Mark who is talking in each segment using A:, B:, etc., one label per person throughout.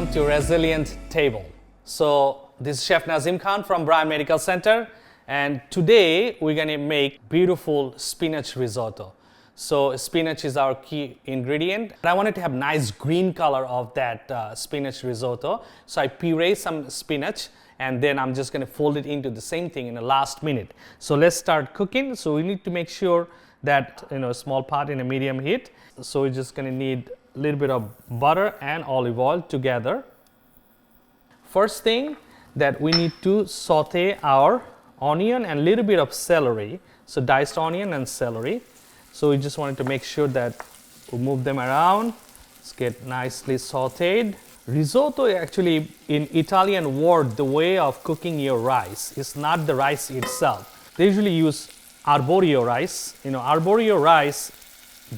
A: welcome to Resilient Table. So this is Chef Nazim Khan from Bryan Medical Center, and today we're going to make beautiful spinach risotto. So spinach is our key ingredient, and I wanted to have nice green color of that spinach risotto. So I puree some spinach, and then I'm just going to fold it into the same thing in the last minute. So let's start cooking. So we need to make sure that, a small pot in a medium heat. So we're just going to need a little bit of butter and olive oil together. First thing that we need to saute our onion and a little bit of celery. So diced onion and celery. So we just wanted to make sure that we move them around. Let's get nicely sauteed. Risotto, actually, in Italian word, the way of cooking your rice is not the rice itself. They usually use arborio rice. Arborio rice,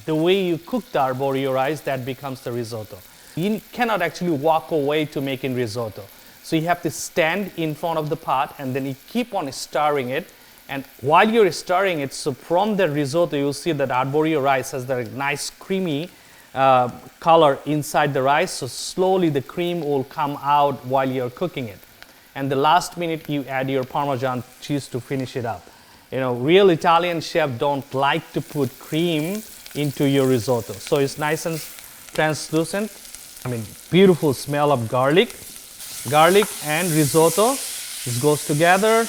A: the way you cook the arborio rice, that becomes the risotto. You cannot actually walk away to making risotto. So you have to stand in front of the pot and then you keep on stirring it. And while you're stirring it, so from the risotto, you'll see that arborio rice has the nice creamy color inside the rice. So slowly the cream will come out while you're cooking it. And the last minute, you add your Parmesan cheese to finish it up. Real Italian chefs don't like to put cream into your risotto. So it's nice and translucent. Beautiful smell of garlic. Garlic and risotto, this goes together.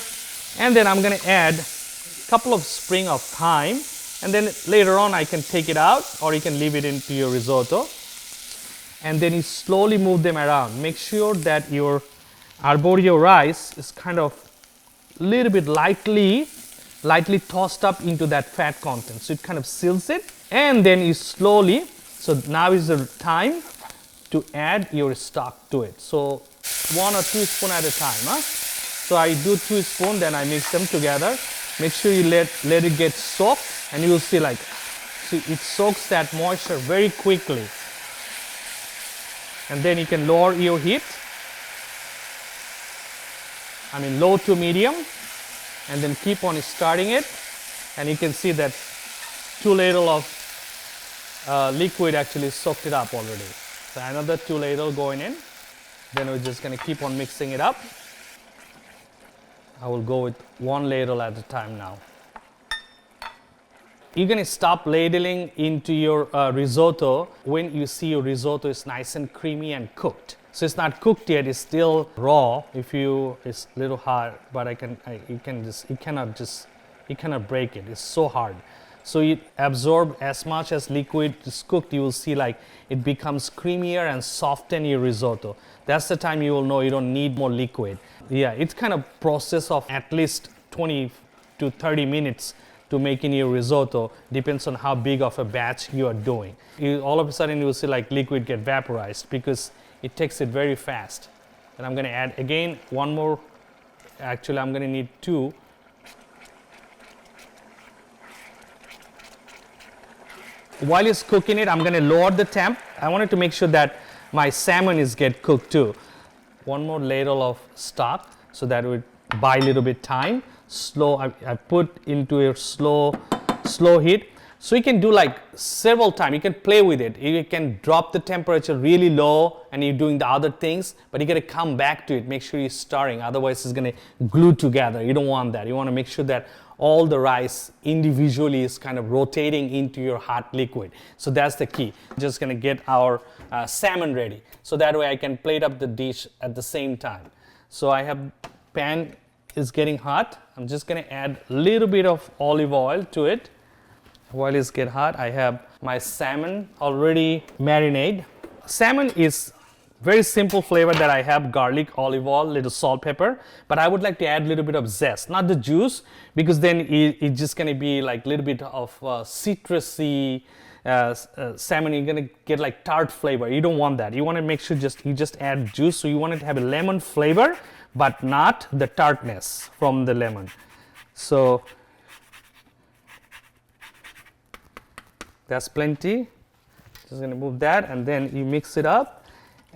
A: And then I'm going to add a couple of sprig of thyme, and then later on I can take it out or you can leave it into your risotto. And then you slowly move them around. Make sure that your arborio rice is kind of a little bit lightly tossed up into that fat content. So it kind of seals it. And then you slowly, so now is the time to add your stock to it. So 1 or 2 spoons at a time. So I do 2 spoons, then I mix them together. Make sure you let it get soaked, and you will see it soaks that moisture very quickly. And then you can lower your heat. Low to medium, and then keep on stirring it. And you can see that 2 ladles of liquid actually soaked it up already. So another 2 ladles going in. Then we're just going to keep on mixing it up. I will go with 1 ladle at a time now. You're going to stop ladling into your risotto when you see your risotto is nice and creamy and cooked. So it's not cooked yet, it's still raw. It's a little hard, but you cannot break it. It's so hard. So it absorbs as much as liquid is cooked. You will see it becomes creamier and soften your risotto. That's the time you will know you don't need more liquid. Yeah, it's kind of process of at least 20 to 30 minutes to making your risotto. Depends on how big of a batch you are doing. All of a sudden you will see liquid get vaporized because it takes it very fast. And I'm going to add again 1 more. Actually, I'm going to need 2. While it's cooking it, I'm going to lower the temp. I wanted to make sure that my salmon is get cooked too. 1 more ladle of stock, so that would buy a little bit time. Slow, I put into a slow heat. So you can do several times. You can play with it. You can drop the temperature really low and you're doing the other things, but you got to come back to it. Make sure you're stirring, otherwise it's going to glue together. You don't want that. You want to make sure that all the rice individually is kind of rotating into your hot liquid. So that's the key. Just going to get our salmon ready. So that way I can plate up the dish at the same time. So I have pan is getting hot. I'm just going to add a little bit of olive oil to it. While it's get hot, I have my salmon already marinated. Salmon is very simple flavor that I have: garlic, olive oil, little salt, pepper. But I would like to add a little bit of zest, not the juice, because then it's just going to be a little bit of citrusy salmon. You're going to get tart flavor. You don't want that. You want to make sure you just add juice. So you want it to have a lemon flavor, but not the tartness from the lemon. So that's plenty. Just going to move that, and then you mix it up.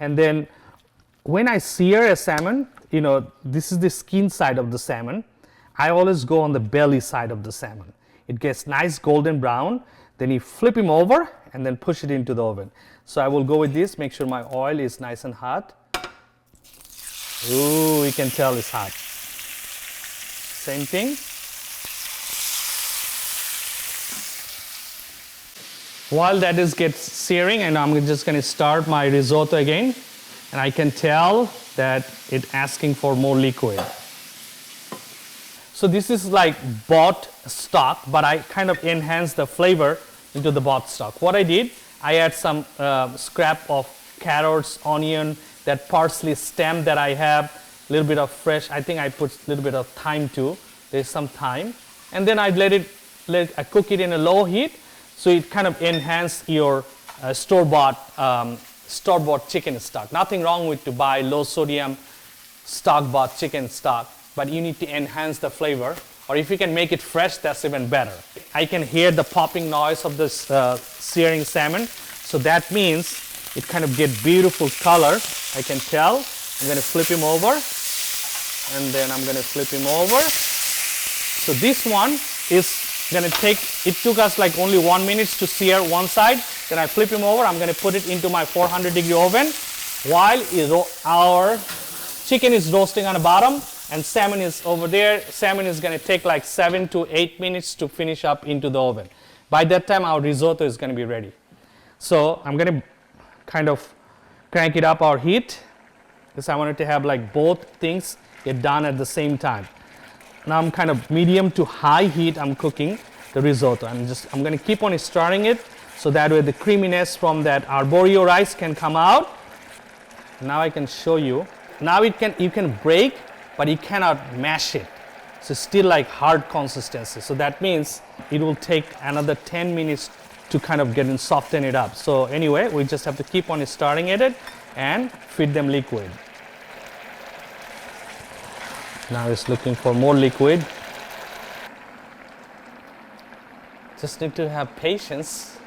A: And then when I sear a salmon, this is the skin side of the salmon. I always go on the belly side of the salmon. It gets nice golden brown. Then you flip him over and then push it into the oven. So I will go with this, make sure my oil is nice and hot. Ooh, you can tell it's hot. Same thing. While that is gets searing, and I'm just going to start my risotto again, and I can tell that it's asking for more liquid. So this is like bought stock, but I kind of enhanced the flavor into the bought stock. What I did, I add some scrap of carrots, onion, that parsley stem that I have, a little bit of fresh, I think I put a little bit of thyme too. There's some thyme. And then I I cook it in a low heat, so it kind of enhance your store-bought chicken stock. Nothing wrong with to buy low sodium stock-bought chicken stock, but you need to enhance the flavor. Or if you can make it fresh, that's even better. I can hear the popping noise of this searing salmon. So that means it kind of get beautiful color. I can tell. I'm going to flip him over. And then I'm going to flip him over. So this one is going to take, it took us like only 1 minute to sear one side. Then I flip him over. I'm going to put it into my 400-degree oven while our chicken is roasting on the bottom and salmon is over there. Salmon is going to take like 7 to 8 minutes to finish up into the oven. By that time, our risotto is going to be ready. So I'm going to kind of crank it up our heat because I wanted to have like both things get done at the same time. Now I'm kind of medium to high heat, I'm cooking the risotto. I'm going to keep on stirring it so that way the creaminess from that arborio rice can come out. Now I can show you. Now you can break, but you cannot mash it. So it's still like hard consistency. So that means it will take another 10 minutes to kind of get and soften it up. So anyway, we just have to keep on stirring at it and feed them liquid. Now it's looking for more liquid. Just need to have patience.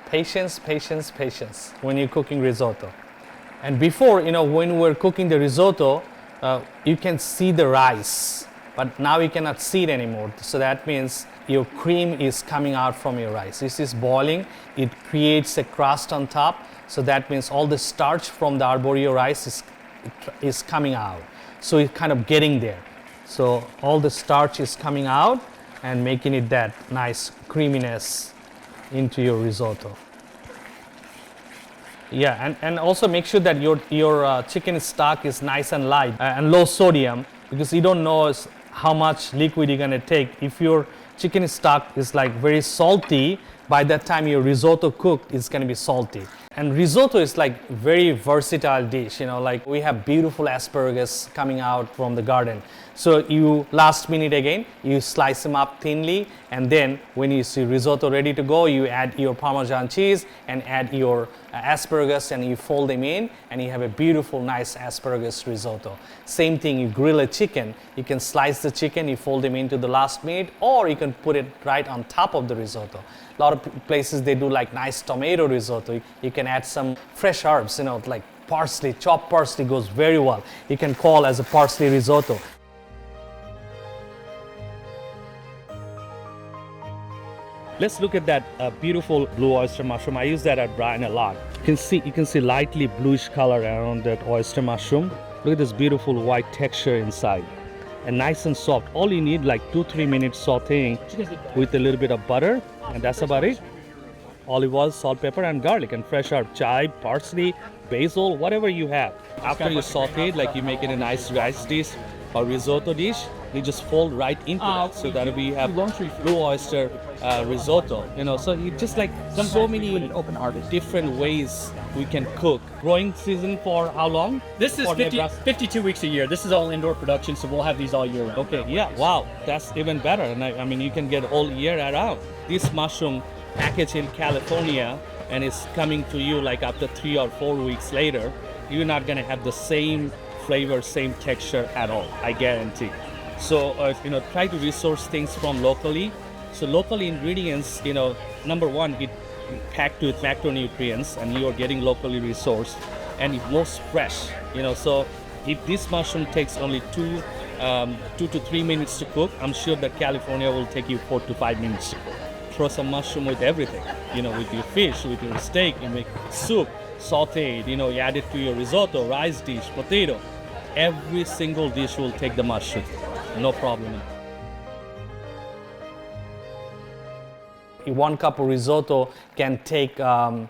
A: Patience, patience, patience when you're cooking risotto. And before, when we're cooking the risotto, you can see the rice, but now you cannot see it anymore. So that means your cream is coming out from your rice. This is boiling. It creates a crust on top. So that means all the starch from the arborio rice is coming out. So it's kind of getting there. So all the starch is coming out and making it that nice creaminess into your risotto. Yeah, and also make sure that your chicken stock is nice and light and low sodium, because you don't know how much liquid you're gonna take. If your chicken stock is like very salty, by that time your risotto cooked is gonna be salty. And risotto is like very versatile dish, like we have beautiful asparagus coming out from the garden. So you last minute again, you slice them up thinly, and then when you see risotto ready to go, you add your Parmesan cheese and add your asparagus and you fold them in, and you have a beautiful, nice asparagus risotto. Same thing, you grill a chicken, you can slice the chicken, you fold them into the last minute, or you can put it right on top of the risotto. A lot of places they do like nice tomato risotto. You can add some fresh herbs, like parsley, chopped parsley goes very well. You can call as a parsley risotto. Let's look at that beautiful blue oyster mushroom. I use that at Brian a lot. You can see lightly bluish color around that oyster mushroom. Look at this beautiful white texture inside. And nice and soft. All you need like 2-3 minutes sauteing with a little bit of butter, and that's about it. Olive oil, salt, pepper, and garlic, and fresh herb, chive, parsley, basil, whatever you have. After you saute it, like you make it a nice rice dish or risotto dish, you just fold right into it. So that we have blue oyster risotto. So you just like so many different ways we can cook. Growing season for how long?
B: This is 52 weeks a year. This is all indoor production, so we'll have these all year round.
A: Okay, yeah, wow, that's even better. And I mean, you can get all year around. This mushroom packaged in California and it's coming to you like after 3 or 4 weeks later, you're not gonna have the same flavor, same texture at all, I guarantee. So, try to resource things from locally. So local ingredients, number one, it packed with macronutrients and you are getting locally resourced, and it's most fresh, so if this mushroom takes only 2 to 3 minutes to cook, I'm sure that California will take you 4 to 5 minutes to cook. Throw some mushroom with everything, with your fish, with your steak, you make soup, sauteed, you add it to your risotto, rice dish, potato.
B: Every single dish will take the mushroom. No problem.
A: 1 cup of risotto can take 4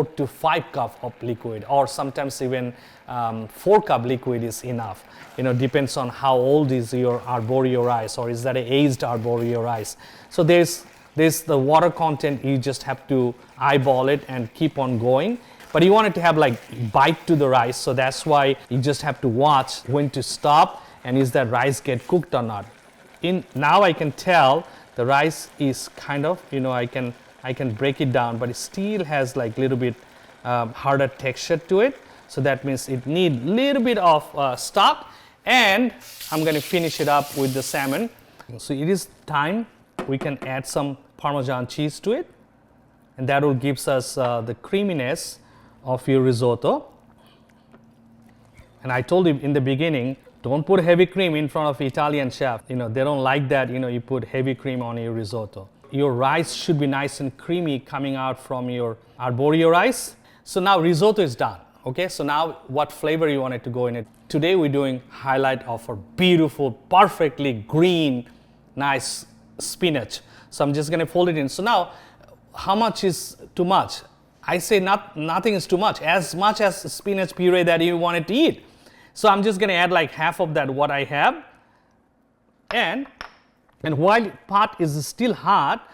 A: to 5 cups of liquid, or sometimes even 4 cup liquid is enough. Depends on how old is your arborio rice, or is that an aged arborio rice. So there's the water content, you just have to eyeball it and keep on going. But you want it to have like bite to the rice, so that's why you just have to watch when to stop and is that rice get cooked or not. Now I can tell the rice is kind of, I can break it down, but it still has like little bit harder texture to it. So that means it need little bit of stock, and I'm going to finish it up with the salmon. So it is time we can add some Parmesan cheese to it, and that will gives us the creaminess of your risotto. And I told you in the beginning, don't put heavy cream in front of Italian chef. They don't like that, you put heavy cream on your risotto. Your rice should be nice and creamy coming out from your arborio rice. So now risotto is done. Okay, so now what flavor you want it to go in it? Today we're doing highlight of a beautiful, perfectly green, nice spinach. So I'm just gonna fold it in. So now, how much is too much? I say nothing is too much as spinach puree that you wanted to eat. So I'm just gonna add like half of that what I have. And while pot is still hot,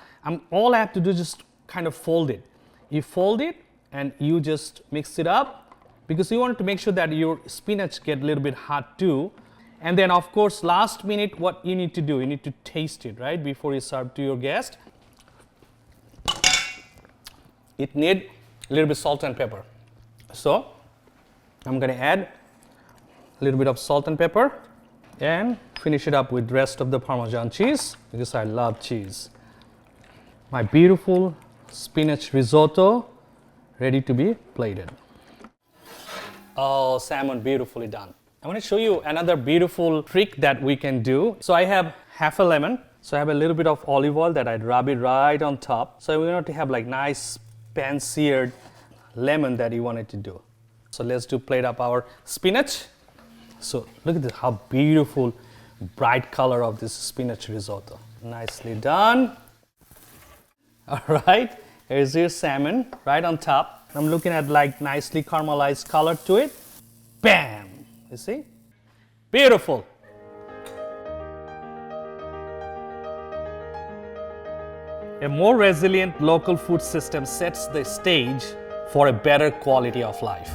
A: all I have to do is just kind of fold it. You fold it and you just mix it up, because you want to make sure that your spinach get a little bit hot too. And then of course last minute what you need to do, you need to taste it, right, before you serve to your guest. It need a little bit salt and pepper. So I'm going to add a little bit of salt and pepper and finish it up with the rest of the Parmesan cheese, because I love cheese. My beautiful spinach risotto ready to be plated. Oh, salmon beautifully done. I want to show you another beautiful trick that we can do. So I have half a lemon. So I have a little bit of olive oil that I'd rub it right on top. So we want to have like nice pan-seared lemon that you wanted to do. So let's plate up our spinach. So look at this, how beautiful, bright color of this spinach risotto. Nicely done. All right, here's your salmon right on top. I'm looking at like nicely caramelized color to it. Bam! You see? Beautiful. A more resilient local food system sets the stage for a better quality of life.